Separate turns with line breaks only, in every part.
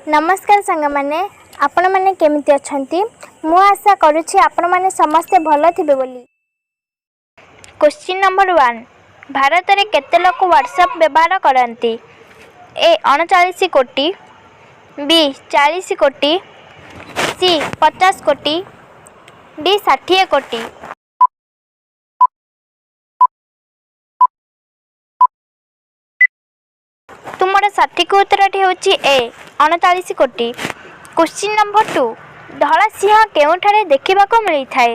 नमस्कार सांग मैंने आपण मैंने केमिति अछंती मु आशा करुछि आपण मैंने समस्ते भल थिबे बोली। क्वेश्चन नंबर 1 भारत रे केते लोक व्हाट्सएप व्यवहार करंती? ए 39 कोटी, बी 40 कोटी, सी 50 कोटी, डी 60 कोटी। तुमर सठिक उत्तरटी होची ए 39 कोटी। क्वेश्चन नंबर 2 धला सिंह केउठारे देखिबाको मिली थाए?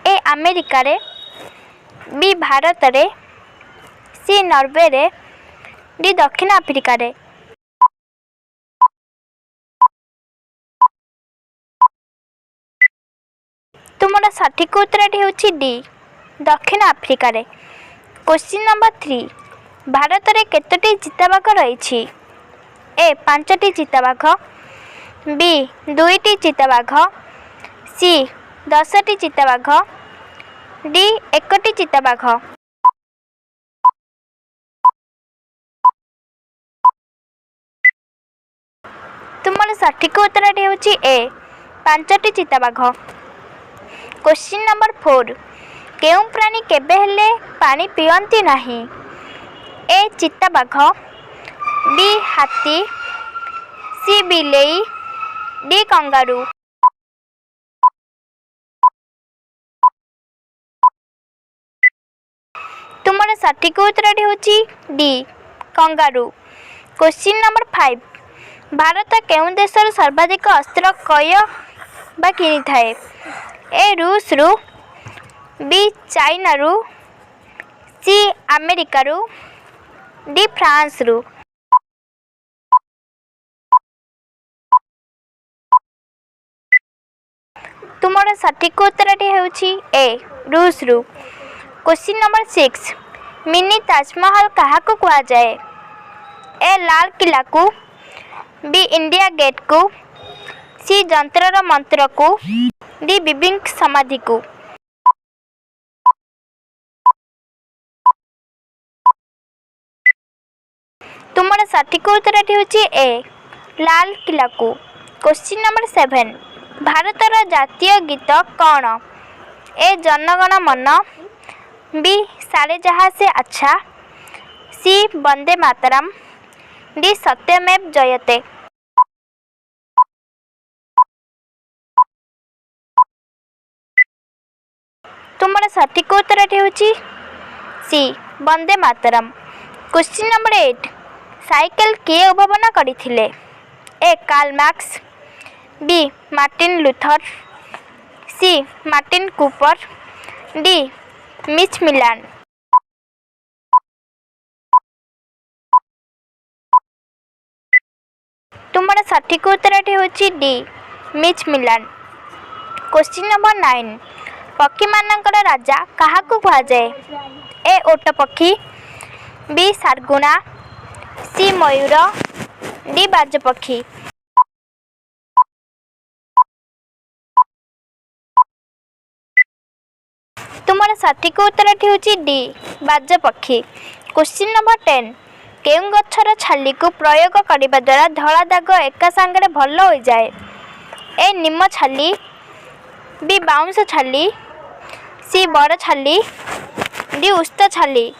ए अमेरिका रे, बी भारत रे, सी नॉर्वे रे, डी दक्षिण अफ्रीका रे। तुमर सठिक उत्तरटी होची डी दक्षिण अफ्रीका रे। क्वेश्चन नंबर 3 भारत रे केतोटी चिताबाघ रही? ए 5टी चिताबाघ, बी 2टी चिताबाघ, सी 10टी चिताबाघ, डी 1टी चिताबाघ। तुमर सठिक उत्तरटी होची ए 5टी चिताबाघ। क्वेश्चन नंबर 4 केउ प्राणी केबे हेले पानी पियंती नाही? ए चिताबाघ, बी हाथी, सी बिलेई, डी कंगारू। तुमर सठिक उत्तरटी होची D kangaroo. Question number 5 Bharat केउ देशर सर्वाधिक अस्त्र क्रय बा किनी थाए? ए रूस रु, बी चाइना रु, सी अमेरिका रु, डी फ्रांस रु। तुमर सठिक उत्तरटी होची ए रूस रु। क्वेश्चन नंबर 6 मिनी ताजमहल काहाको कुआ जाए? ए लाल किला को, बी इंडिया गेट को, सी जंतर मंत्र को, डी बिबिंग समाधि को। तुमर सठिक उत्तरटी होची ए लाल किला को। क्वेश्चन नंबर 7 भारतर जातीय गीत कौन? ए जनगण मन, बी सारे जहाँ से अच्छा, सी वंदे मातरम, डी सत्यमेव जयते। तुमर सठिक उत्तरटी होची C Vande Mataram. Question number 8 cycle किए उद्भावन करथिले? A Karl Marx, B Martin Luther, C Martin Cooper, D Mitch Milan. तुमर सठिक उत्तरटी होची D Mitch Milan. Question number 9 पक्षी मानकर राजा काहाकू कुआ जाए? ए ओट पक्षी, बी सारगुणा, सी मयूर, डी बाजपक्षी। तुमर सठिक उत्तरटी होची डी बाजपक्षी। क्वेश्चन नंबर 10 केउ गछर छाली को प्रयोग करने द्वारा धला दाग एका सांगरे भल हो जाए? ए निम छाली, बी बाउंस छाली, सी बड़ छाली, डी उस्त छाली।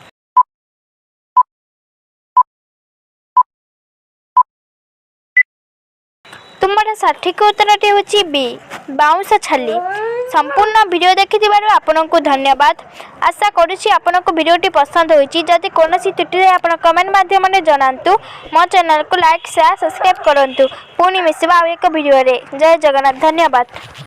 तुमर सठिक उत्तरटी होची बी बाउंस छाली। संपूर्ण वीडियो देखिथिबारु आपनकु धन्यवाद। आशा करूछि आपनकु वीडियोटी पसंद होइछि। जदि कोनोसी त्रुटि रे आपण कमेंट माध्यम रे जनांतु। मो चैनल को लाइक शेयर सब्सक्राइब करंतु। पुनी मिसिबा एक वीडियो रे। जय जगन्नाथ, धन्यवाद।